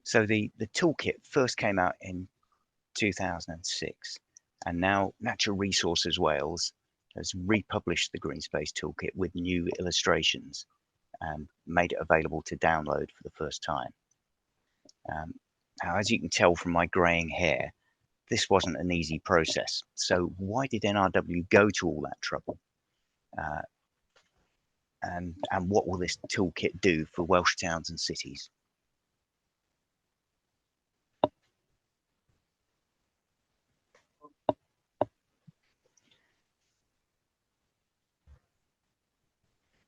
So the toolkit first came out in 2006, and now Natural Resources Wales has republished the Greenspace Toolkit with new illustrations and made it available to download for the first time. Now, as you can tell from my greying hair, this wasn't an easy process. So why did NRW go to all that trouble? Uh, and what will this toolkit do for Welsh towns and cities?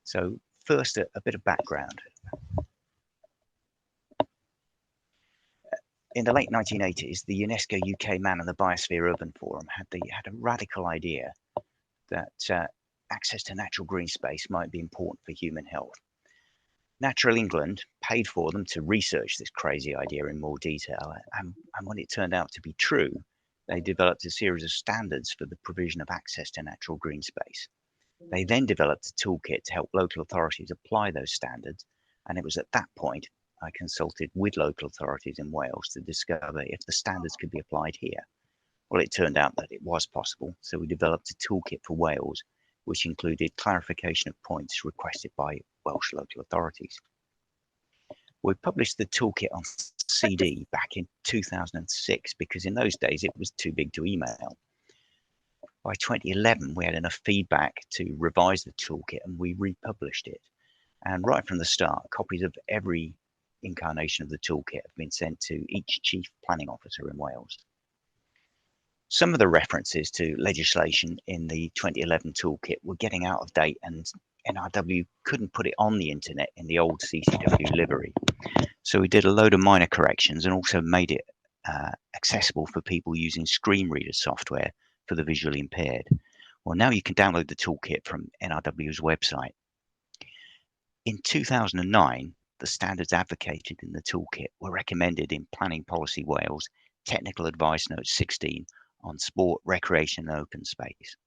So first, a bit of background. In the late 1980s, the UNESCO UK Man and the Biosphere Urban Forum had a radical idea that access to natural green space might be important for human health. Natural England paid for them to research this crazy idea in more detail, and when it turned out to be true, they developed a series of standards for the provision of access to natural green space. They then developed a toolkit to help local authorities apply those standards, and it was at that point I consulted with local authorities in Wales to discover if the standards could be applied here. Well, it turned out that it was possible, so we developed a toolkit for Wales, which included clarification of points requested by Welsh local authorities. We published the toolkit on CD back in 2006 because in those days it was too big to email. By 2011, we had enough feedback to revise the toolkit and we republished it. And right from the start, copies of every incarnation of the toolkit have been sent to each Chief Planning Officer in Wales. Some of the references to legislation in the 2011 toolkit were getting out of date, and NRW couldn't put it on the internet in the old CCW livery. So we did a load of minor corrections and also made it accessible for people using screen reader software for the visually impaired. Well, now you can download the toolkit from NRW's website. In 2009, the standards advocated in the toolkit were recommended in Planning Policy Wales Technical Advice Note 16 on sport, recreation and open space.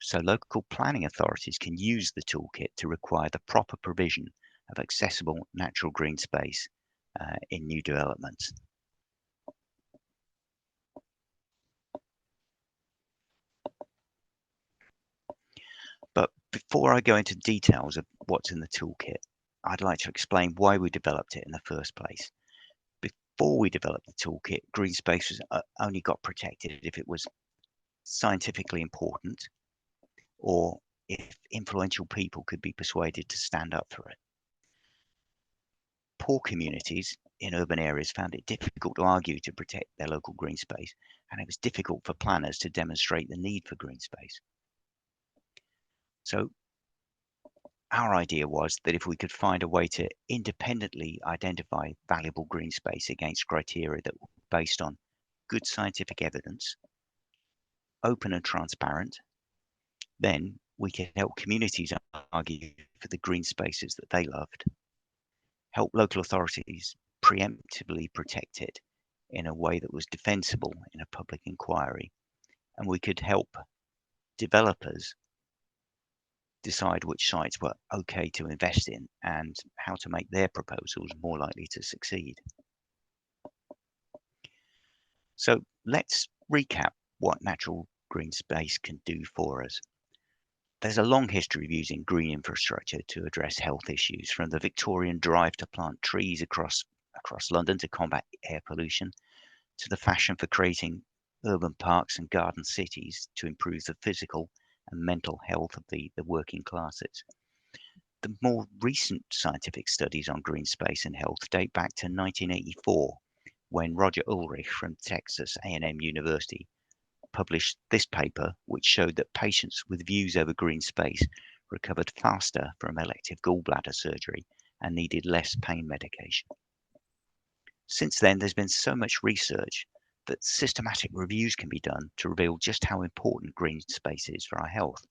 So local planning authorities can use the toolkit to require the proper provision of accessible natural green space in new developments. But before I go into details of what's in the toolkit, I'd like to explain why we developed it in the first place. Before we developed the toolkit, green space was only got protected if it was scientifically important or if influential people could be persuaded to stand up for it. Poor communities in urban areas found it difficult to argue to protect their local green space, and it was difficult for planners to demonstrate the need for green space. So our idea was that if we could find a way to independently identify valuable green space against criteria that were based on good scientific evidence, open and transparent, then we could help communities argue for the green spaces that they loved, help local authorities preemptively protect it in a way that was defensible in a public inquiry, and we could help developers decide which sites were okay to invest in and how to make their proposals more likely to succeed. So let's recap what natural green space can do for us. There's a long history of using green infrastructure to address health issues, from the Victorian drive to plant trees across London to combat air pollution, to the fashion for creating urban parks and garden cities to improve the physical and mental health of the working classes. The more recent scientific studies on green space and health date back to 1984, when Roger Ulrich from Texas A&M University published this paper, which showed that patients with views over green space recovered faster from elective gallbladder surgery and needed less pain medication. Since then, there's been so much research that systematic reviews can be done to reveal just how important green space is for our health.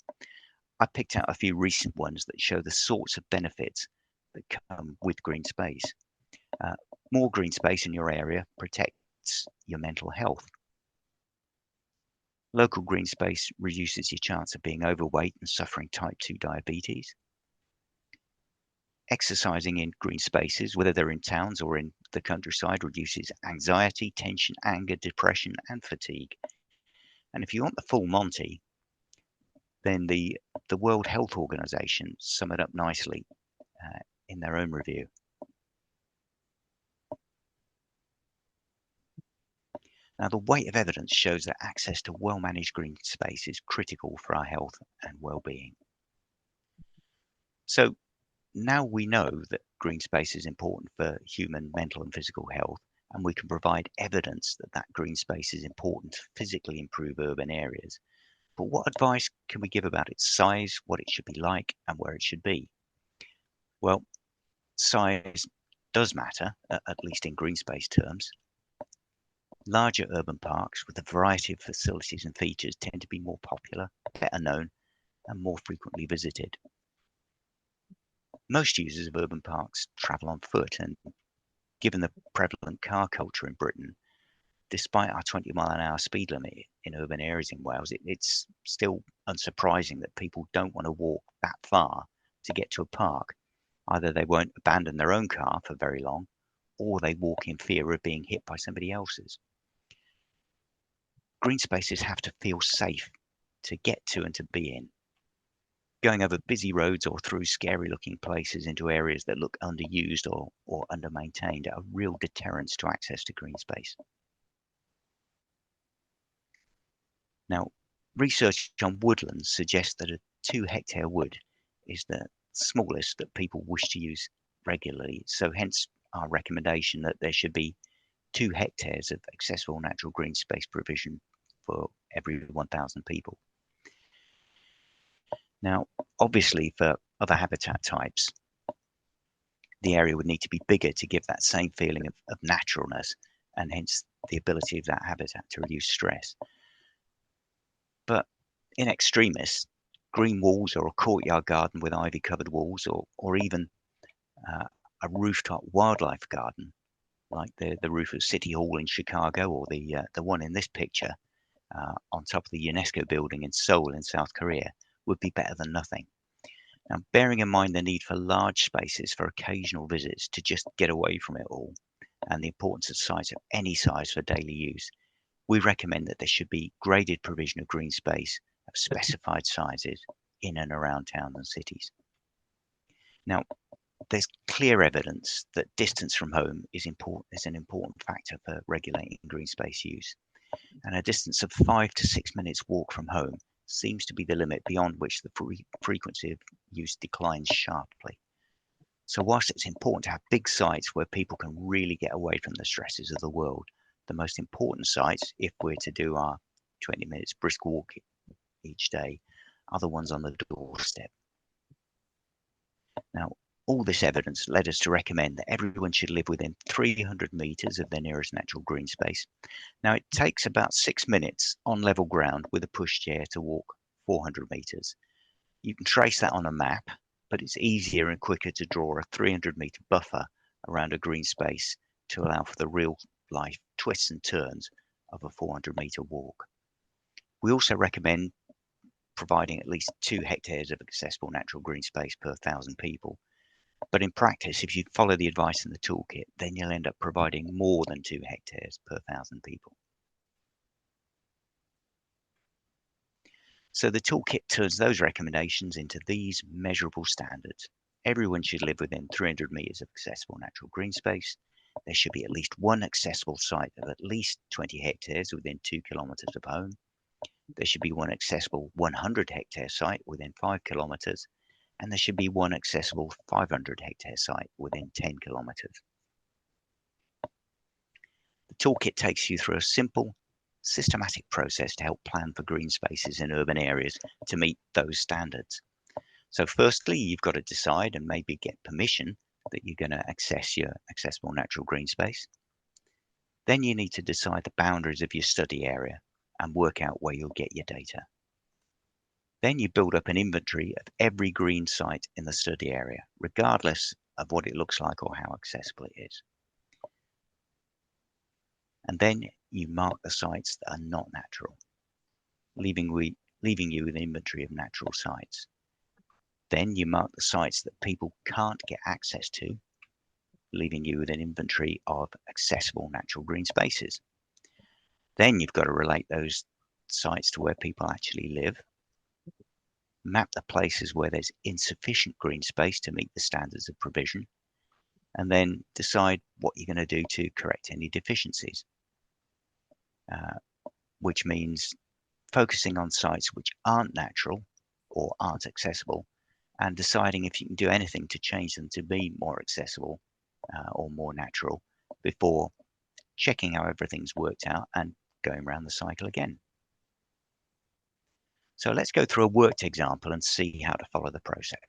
I picked out a few recent ones that show the sorts of benefits that come with green space. More green space in your area protects your mental health. Local green space reduces your chance of being overweight and suffering type 2 diabetes. Exercising in green spaces, whether they're in towns or in the countryside, reduces anxiety, tension, anger, depression, and fatigue. And if you want the full Monty, then the World Health Organization sum it up nicely in their own review. Now, the weight of evidence shows that access to well-managed green space is critical for our health and well-being. So now we know that green space is important for human mental and physical health, and we can provide evidence that that green space is important to physically improve urban areas. But what advice can we give about its size, what it should be like, and where it should be? Well, size does matter, at least in green space terms. Larger urban parks with a variety of facilities and features tend to be more popular, better known, and more frequently visited. Most users of urban parks travel on foot, and given the prevalent car culture in Britain, despite our 20-mile-an-hour speed limit in urban areas in Wales, it's still unsurprising that people don't want to walk that far to get to a park. Either they won't abandon their own car for very long, or they walk in fear of being hit by somebody else's. Green spaces have to feel safe to get to and to be in. Going over busy roads or through scary looking places into areas that look underused or under-maintained are real deterrents to access to green space. Now, research on woodlands suggests that a 2-hectare wood is the smallest that people wish to use regularly. So hence our recommendation that there should be 2 hectares of accessible natural green space provision for every 1,000 people. Now, obviously for other habitat types, the area would need to be bigger to give that same feeling of naturalness and hence the ability of that habitat to reduce stress. But in extremis, green walls or a courtyard garden with ivy covered walls or even uh, a rooftop wildlife garden like the roof of City Hall in Chicago or the one in this picture on top of the UNESCO building in Seoul in South Korea would be better than nothing. Now, bearing in mind the need for large spaces for occasional visits to just get away from it all and the importance of sites of any size for daily use, we recommend that there should be graded provision of green space of specified sizes in and around towns and cities. Now, there's clear evidence that distance from home is an important factor for regulating green space use. And a distance of 5 to 6 minutes walk from home seems to be the limit beyond which the frequency of use declines sharply. So whilst it's important to have big sites where people can really get away from the stresses of the world, the most important sites, if we're to do our 20 minutes brisk walk each day, are the ones on the doorstep. Now, all this evidence led us to recommend that everyone should live within 300 meters of their nearest natural green space. Now, it takes about 6 minutes on level ground with a pushchair to walk 400 meters. You can trace that on a map, but it's easier and quicker to draw a 300-meter buffer around a green space to allow for the real life twists and turns of a 400-meter walk. We also recommend providing at least 2 hectares of accessible natural green space per 1,000 people. But in practice, if you follow the advice in the toolkit, then you'll end up providing more than 2 hectares per 1,000 people. So the toolkit turns those recommendations into these measurable standards. Everyone should live within 300 meters of accessible natural green space. There should be at least one accessible site of at least 20 hectares within 2 kilometers of home. There should be one accessible 100-hectare site within 5 kilometers, and there should be one accessible 500-hectare site within 10 kilometers. The toolkit takes you through a simple, systematic process to help plan for green spaces in urban areas to meet those standards. So firstly, you've got to decide and maybe get permission that you're going to access your accessible natural green space. Then you need to decide the boundaries of your study area and work out where you'll get your data. Then you build up an inventory of every green site in the study area, regardless of what it looks like or how accessible it is. And then you mark the sites that are not natural, leaving you with an inventory of natural sites. Then you mark the sites that people can't get access to, leaving you with an inventory of accessible natural green spaces. Then you've got to relate those sites to where people actually live, map the places where there's insufficient green space to meet the standards of provision, and then decide what you're going to do to correct any deficiencies, which means focusing on sites which aren't natural or aren't accessible and deciding if you can do anything to change them to be more accessible or more natural before checking how everything's worked out and going around the cycle again. So let's go through a worked example and see how to follow the process.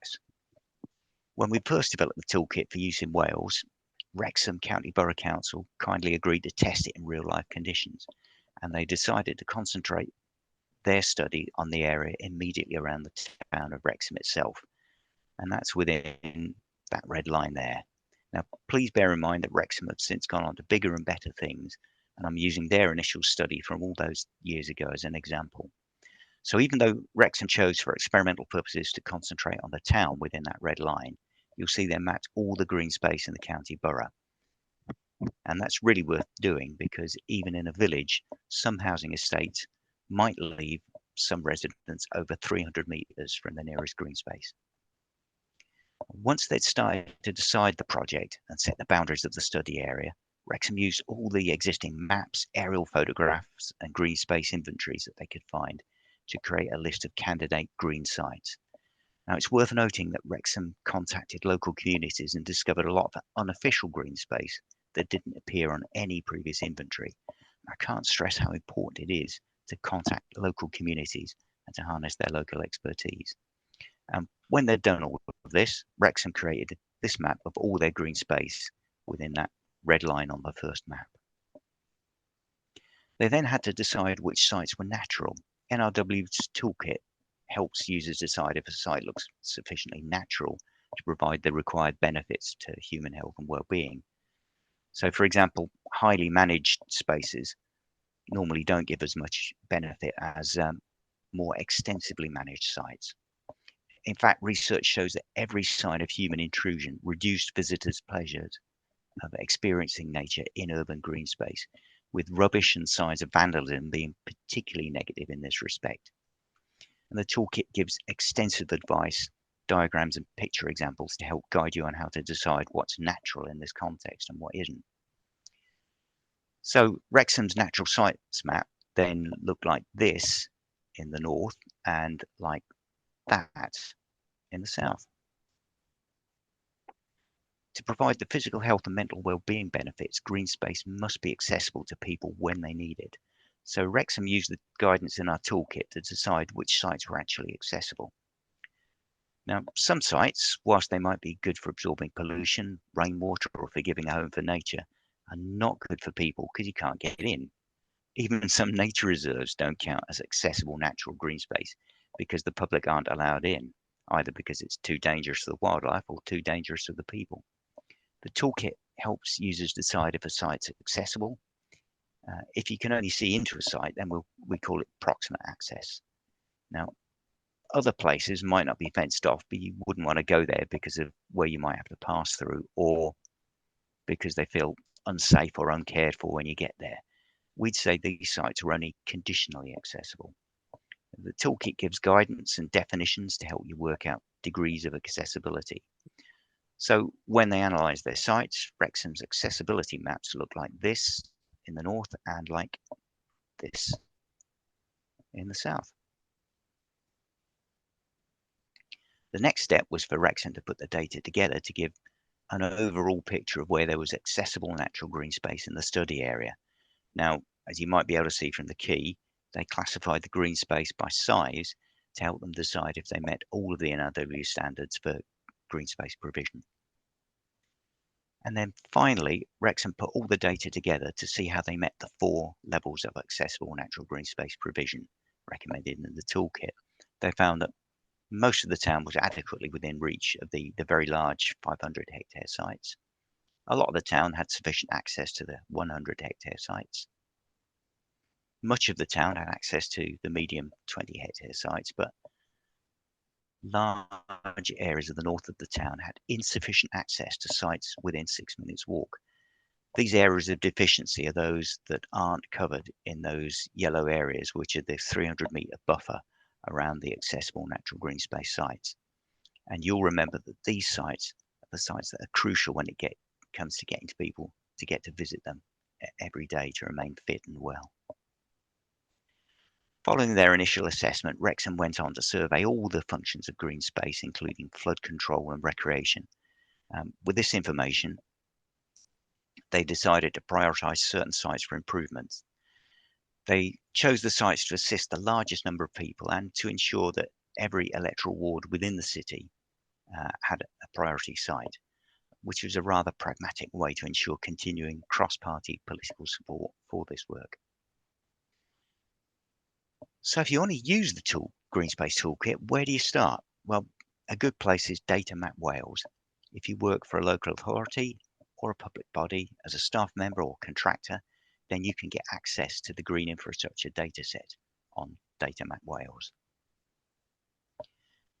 When we first developed the toolkit for use in Wales, Wrexham County Borough Council kindly agreed to test it in real life conditions, and they decided to concentrate their study on the area immediately around the town of Wrexham itself, and that's within that red line there. Now, please bear in mind that Wrexham have since gone on to bigger and better things, and I'm using their initial study from all those years ago as an example. So even though Wrexham chose for experimental purposes to concentrate on the town within that red line, you'll see they mapped all the green space in the county borough. And that's really worth doing because even in a village, some housing estates might leave some residents over 300 metres from the nearest green space. Once they'd started to decide the project and set the boundaries of the study area, Wrexham used all the existing maps, aerial photographs, and green space inventories that they could find to create a list of candidate green sites. Now, it's worth noting that Wrexham contacted local communities and discovered a lot of unofficial green space that didn't appear on any previous inventory. I can't stress how important it is to contact local communities and to harness their local expertise. When they'd done all of this, Wrexham created this map of all their green space within that red line on the first map. They then had to decide which sites were natural. NRW's toolkit helps users decide if a site looks sufficiently natural to provide the required benefits to human health and well-being. So, for example, highly managed spaces normally don't give as much benefit as more extensively managed sites. In fact, research shows that every sign of human intrusion reduced visitors' pleasures of experiencing nature in urban green space, with rubbish and signs of vandalism being particularly negative in this respect. And the toolkit gives extensive advice, diagrams and picture examples to help guide you on how to decide what's natural in this context and what isn't. So Wrexham's natural sites map then looked like this in the north and like that in the south. To provide the physical health and mental well-being benefits, green space must be accessible to people when they need it. So Wrexham used the guidance in our toolkit to decide which sites were actually accessible. Now, some sites, whilst they might be good for absorbing pollution, rainwater, or for giving a home for nature, are not good for people because you can't get in. Even some nature reserves don't count as accessible natural green space because the public aren't allowed in, either because it's too dangerous for the wildlife or too dangerous for the people. The toolkit helps users decide if a site's accessible. If you can only see into a site, then we call it proximate access. Now, other places might not be fenced off, but you wouldn't want to go there because of where you might have to pass through or because they feel unsafe or uncared for when you get there. We'd say these sites are only conditionally accessible. The toolkit gives guidance and definitions to help you work out degrees of accessibility. So when they analyse their sites, Wrexham's accessibility maps look like this in the north and like this in the south. The next step was for Wrexham to put the data together to give an overall picture of where there was accessible natural green space in the study area. Now, as you might be able to see from the key, they classified the green space by size to help them decide if they met all of the NRW standards for green space provision. And then finally, Wrexham put all the data together to see how they met the 4 levels of accessible natural green space provision recommended in the toolkit. They found that most of the town was adequately within reach of the very large 500 hectare sites. A lot of the town had sufficient access to the 100 hectare sites. Much of the town had access to the medium 20 hectare sites, but large areas of the north of the town had insufficient access to sites within 6 minutes walk. These areas of deficiency are those that aren't covered in those yellow areas, which are the 300-metre buffer around the accessible natural green space sites. And you'll remember that these sites are the sites that are crucial when it comes to getting to people to get to visit them every day to remain fit and well. Following their initial assessment, Wrexham went on to survey all the functions of green space, including flood control and recreation. With this information, they decided to prioritise certain sites for improvements. They chose the sites to assist the largest number of people and to ensure that every electoral ward within the city had a priority site, which was a rather pragmatic way to ensure continuing cross-party political support for this work. So if you want to use the Greenspace Toolkit, where do you start? Well, a good place is Data Map Wales. If you work for a local authority or a public body as a staff member or contractor, then you can get access to the green infrastructure dataset on Data Map Wales.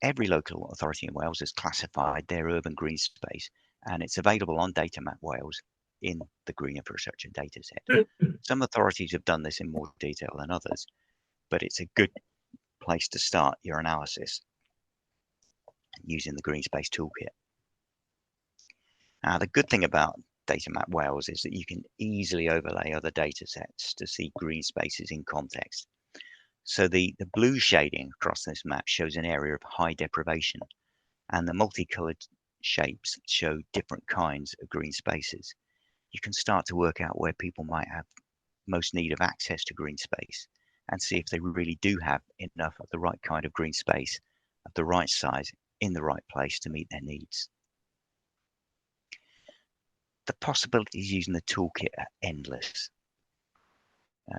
Every local authority in Wales has classified their urban green space, and it's available on Data Map Wales in the green infrastructure dataset. Some authorities have done this in more detail than others, but it's a good place to start your analysis using the Greenspace Toolkit. Now, the good thing about Data Map Wales is that you can easily overlay other data sets to see green spaces in context. So the blue shading across this map shows an area of high deprivation, and the multicolored shapes show different kinds of green spaces. You can start to work out where people might have most need of access to green space and see if they really do have enough of the right kind of green space, of the right size, in the right place to meet their needs. The possibilities using the toolkit are endless.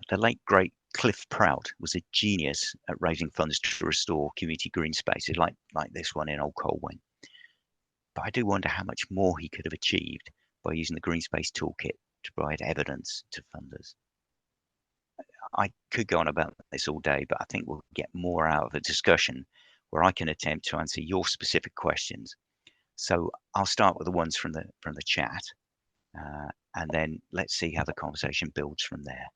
The late great Cliff Prout was a genius at raising funds to restore community green spaces like this one in Old Colwyn. But I do wonder how much more he could have achieved by using the Greenspace Toolkit to provide evidence to funders. I could go on about this all day, but I think we'll get more out of the discussion where I can attempt to answer your specific questions. So I'll start with the ones from the chat, and then let's see how the conversation builds from there.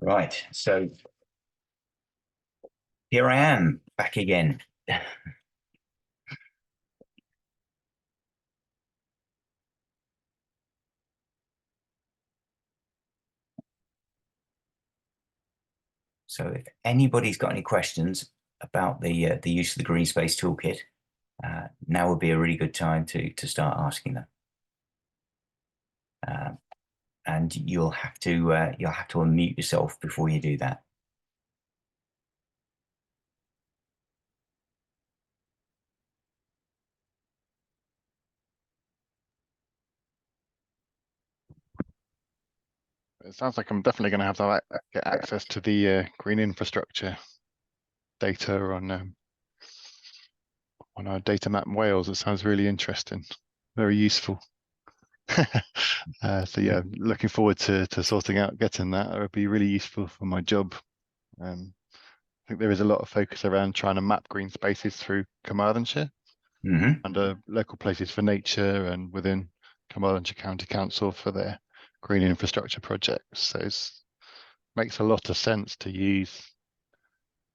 Right, so here I am back again. So if anybody's got any questions about the use of the Greenspace Toolkit, now would be a really good time to start asking them. And you'll have to unmute yourself before you do that. It sounds like I'm definitely going to have to get access to the green infrastructure data on our data map in Wales. It sounds really interesting, very useful. So yeah, looking forward to sorting out getting that. It would be really useful for my job. I think there is a lot of focus around trying to map green spaces through Carmarthenshire and local places for nature, and within Carmarthenshire County Council for their green infrastructure projects. So it makes a lot of sense to use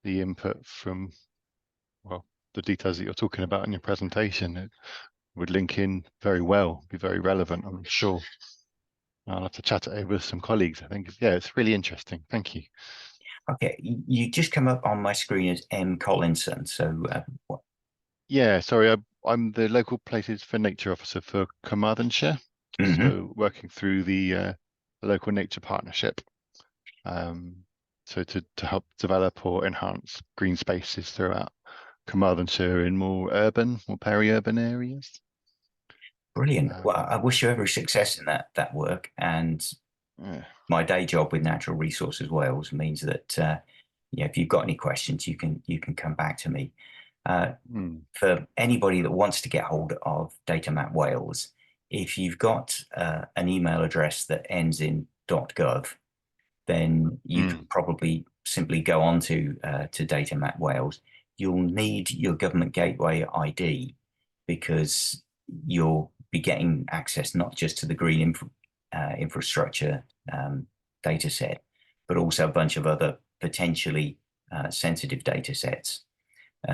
the input from, well, the details that you're talking about in your presentation. It would link in very well, be very relevant, I'm sure. I'll have to chat it over with some colleagues. I think, yeah, it's really interesting. Thank you. Okay, you just come up on my screen as M. Collinson. So, what? Yeah, sorry, I'm the local places for nature officer for Carmarthenshire. So working through the local nature partnership. So to help develop or enhance green spaces throughout Carmarthenshire in more urban or peri-urban areas. Brilliant. Well, I wish you every success in that work. And Yeah. my day job with Natural Resources Wales means that if you've got any questions, you can come back to me. For anybody that wants to get hold of Data Map Wales, if you've got an email address that ends in .gov, then you can probably simply go on to Data Map Wales. You'll need your Government Gateway ID, because you'll be getting access not just to the green infrastructure data set, but also a bunch of other potentially sensitive data sets.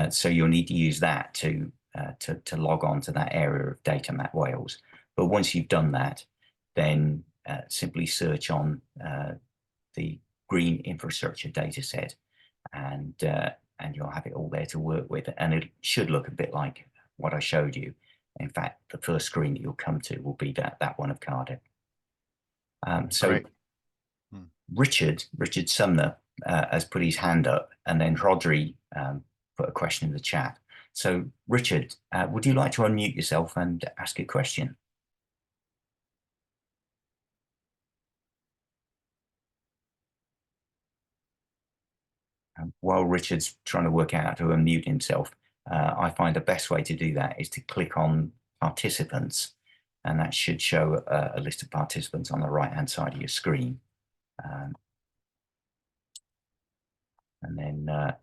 So you'll need to use that to log on to that area of Data Map Wales. But once you've done that, then simply search on the green infrastructure data set, and you'll have it all there to work with. And it should look a bit like what I showed you. In fact, the first screen that you'll come to will be that one of Cardiff. So Richard Sumner has put his hand up, and then Rodri put a question in the chat. So Richard, would you like to unmute yourself and ask a question? While Richard's trying to work out how to unmute himself, I find the best way to do that is to click on participants, and that should show a list of participants on the right-hand side of your screen. And then there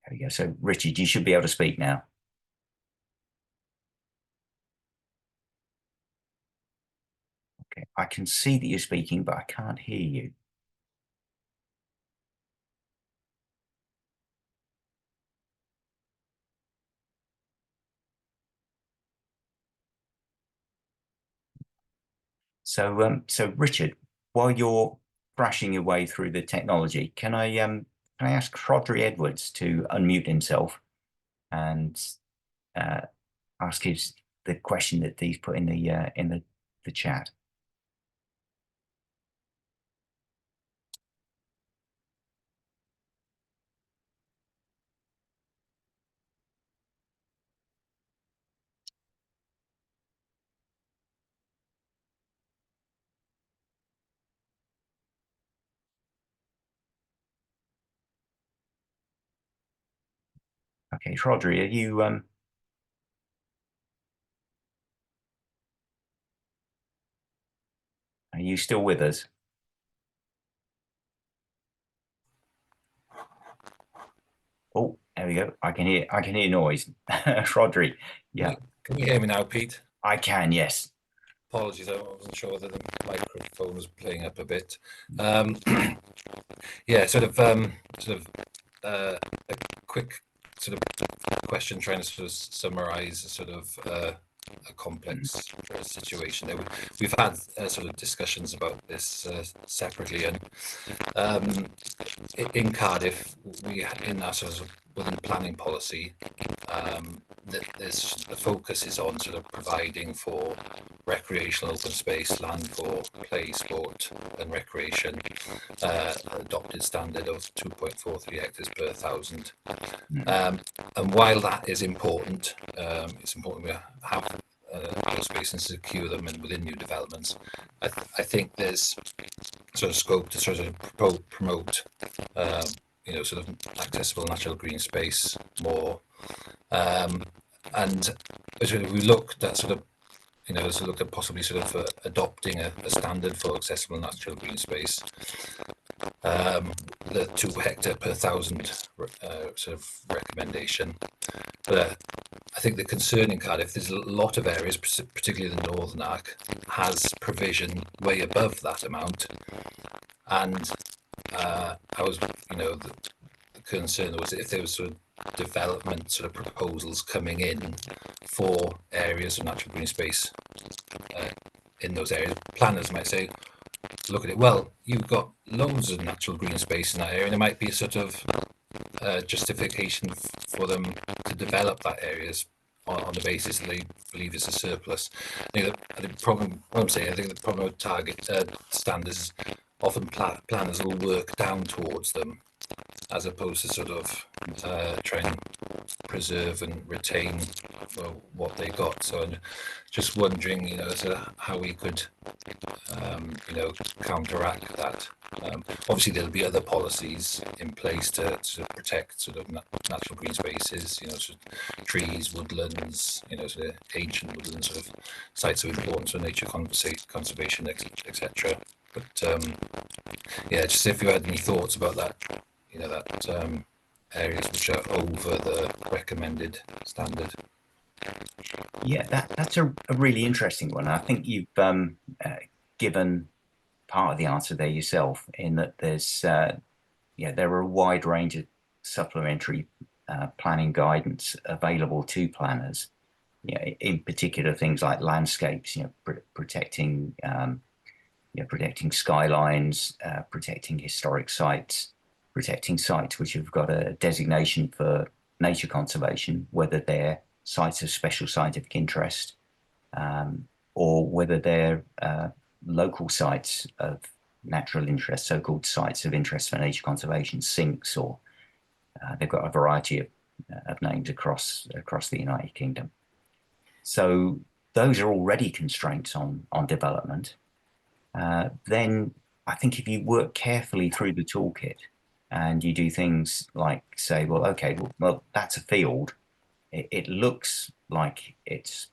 we go. So Richard, you should be able to speak now. Okay, I can see that you're speaking, but I can't hear you. So Richard, while you're thrashing your way through the technology, can I ask Rodri Edwards to unmute himself and ask the question that he's put in the chat? Okay, Rodri, are you still with us? Oh, there we go. I can hear noise. Rodri, yeah. Can you hear me now, Pete? I can, yes. Apologies, I wasn't sure whether the microphone was playing up a bit. Yeah, a quick sort of question trying to sort of summarize a complex situation. We've had sort of discussions about this separately, and in Cardiff, in our sort of within planning policy, the focus is on sort of providing for recreational open space, land for play, sport and recreation, adopted standard of 2.43 hectares per 1,000. And while that is important, it's important we have those space and secure them and within new developments. I think there's sort of scope to sort of promote sort of accessible natural green space more, and as we looked at sort of look at possibly sort of adopting a standard for accessible natural green space, the 2 hectare per 1,000 sort of recommendation. But I think the concern in Cardiff, there's a lot of areas, particularly the Northern Arc, has provision way above that amount, and I was, the concern was if there was sort of development sort of proposals coming in for areas of natural green space in those areas, planners might say, look at it, well, you've got loads of natural green space in that area, and there might be a sort of justification for them to develop that areas on the basis that they believe it's a surplus. The problem, what I'm saying, I think the problem with target standards, often planners will work down towards them as opposed to sort of try and preserve and retain what they got. So I'm just wondering, as to how we could, counteract that. Obviously, there'll be other policies in place to protect sort of natural green spaces, sort of trees, woodlands, sort of ancient woodlands, sort of sites of importance for nature conservation, etc. But yeah, just if you had any thoughts about that, that areas which are over the recommended standard. Yeah, that's a really interesting one. I think you've given part of the answer there yourself, in that there's there are a wide range of supplementary planning guidance available to planners. In particular, things like landscapes, protecting protecting skylines, protecting historic sites, protecting sites which have got a designation for nature conservation, whether they're sites of special scientific interest, or whether they're local sites of natural interest, so-called sites of interest for nature conservation, sinks, or they've got a variety of names across the United Kingdom. So those are already constraints on development. Then I think if you work carefully through the toolkit and you do things like say, well, okay, well that's a field. It looks like it's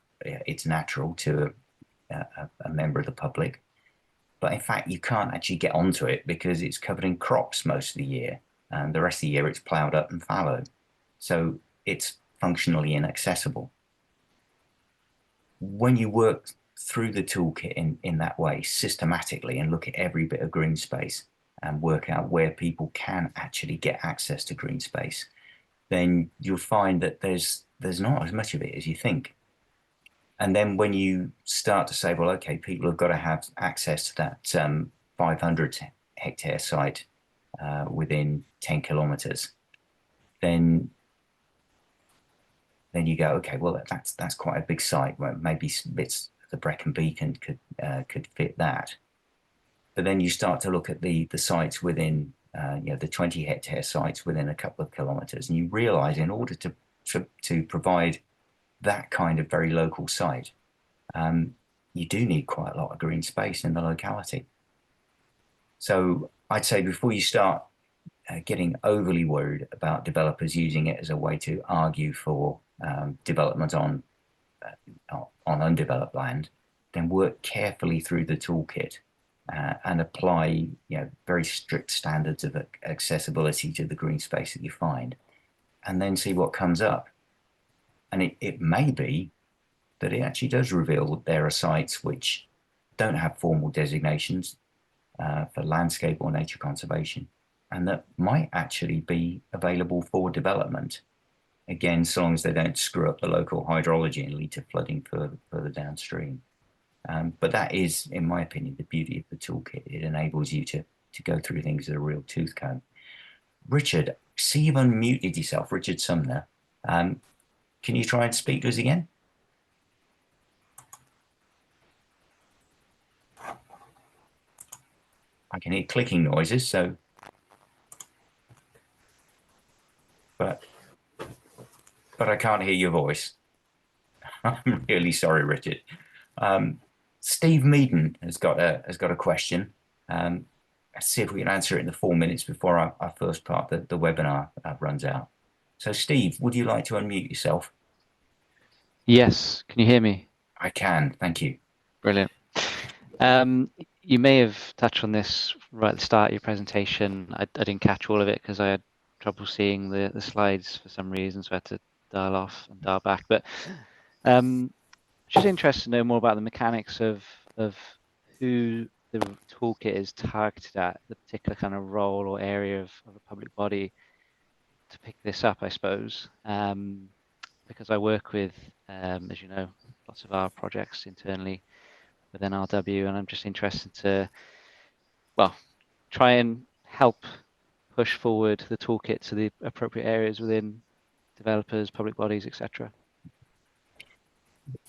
natural to a member of the public, but in fact you can't actually get onto it because it's covered in crops most of the year, and the rest of the year it's ploughed up and fallowed, so it's functionally inaccessible. When you work through the toolkit in that way systematically and look at every bit of green space and work out where people can actually get access to green space, then you'll find that there's not as much of it as you think. And then when you start to say, well, okay, people have got to have access to that 500 hectare site within 10 kilometers, then you go, okay, well, that's quite a big site. Well, maybe bits of the Brecon Beacon could fit that. But then you start to look at the sites within, the 20 hectare sites within a couple of kilometers, and you realize in order to provide that kind of very local site, you do need quite a lot of green space in the locality. So I'd say before you start getting overly worried about developers using it as a way to argue for development on undeveloped land, then work carefully through the toolkit and apply very strict standards of accessibility to the green space that you find, and then see what comes up. And it may be that it actually does reveal that there are sites which don't have formal designations for landscape or nature conservation, and that might actually be available for development. Again, so long as they don't screw up the local hydrology and lead to flooding further downstream. But that is, in my opinion, the beauty of the toolkit. It enables you to go through things at a real tooth comb. Richard, see you've unmuted yourself, Richard Sumner. Can you try and speak to us again? I can hear clicking noises, so, but I can't hear your voice. I'm really sorry, Richard. Steve Meaden has got a question. Let's see if we can answer it in the 4 minutes before our first part, the webinar runs out. So, Steve, would you like to unmute yourself? Yes. Can you hear me? I can. Thank you. Brilliant. You may have touched on this right at the start of your presentation. I didn't catch all of it because I had trouble seeing the slides for some reason, so I had to dial off and dial back. But just interested to know more about the mechanics of who the toolkit is targeted at, the particular kind of role or area of a public body to pick this up, I suppose. Because I work with, as you know, lots of our projects internally within RW, and I'm just interested to, well, try and help push forward the toolkit to the appropriate areas within developers, public bodies, etc.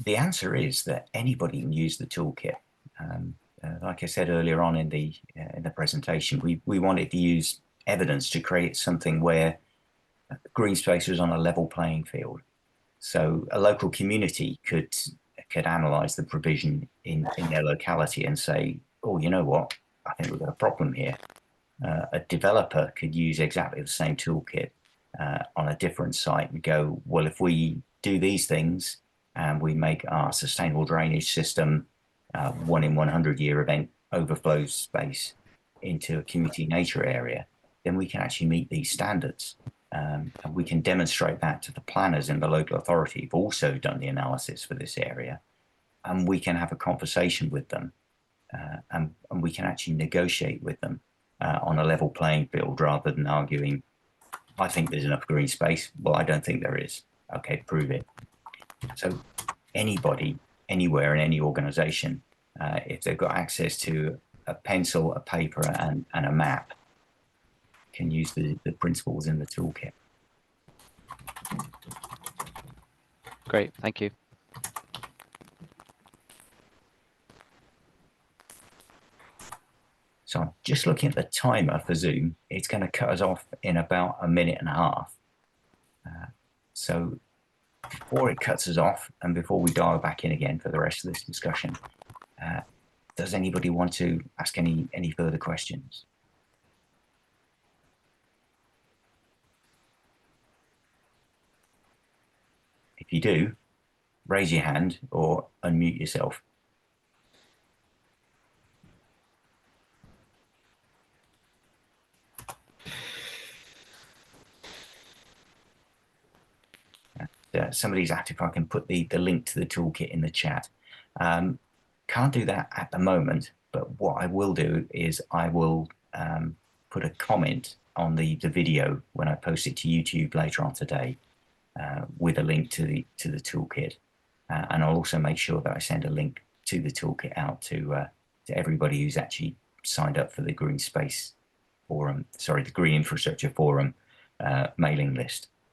The answer is that anybody can use the toolkit. Like I said earlier on in the presentation, we wanted to use evidence to create something where green space was on a level playing field. So a local community could analyze the provision in their locality and say, oh, you know what, I think we've got a problem here. A developer could use exactly the same toolkit on a different site and go, well, if we do these things and we make our sustainable drainage system 1 in 100 year event overflow space into a community nature area, then we can actually meet these standards. And we can demonstrate that to the planners in the local authority who've also done the analysis for this area. And we can have a conversation with them and we can actually negotiate with them on a level playing field rather than arguing, I think there's enough green space. Well, I don't think there is. Okay, prove it. So anybody, anywhere in any organization, if they've got access to a pencil, a paper and a map, can use the principles in the toolkit. Great, thank you. So I'm just looking at the timer for Zoom. It's going to cut us off in about 1.5 minutes. So before it cuts us off and before we dial back in again for the rest of this discussion, does anybody want to ask any further questions? If you do, raise your hand or unmute yourself. Somebody's asked if I can put the link to the toolkit in the chat. Can't do that at the moment, but what I will do is I will put a comment on the video when I post it to YouTube later on today with a link to the toolkit. And I'll also make sure that I send a link to the toolkit out to everybody who's actually signed up for the Green Space Forum, sorry, the Green Infrastructure Forum mailing list.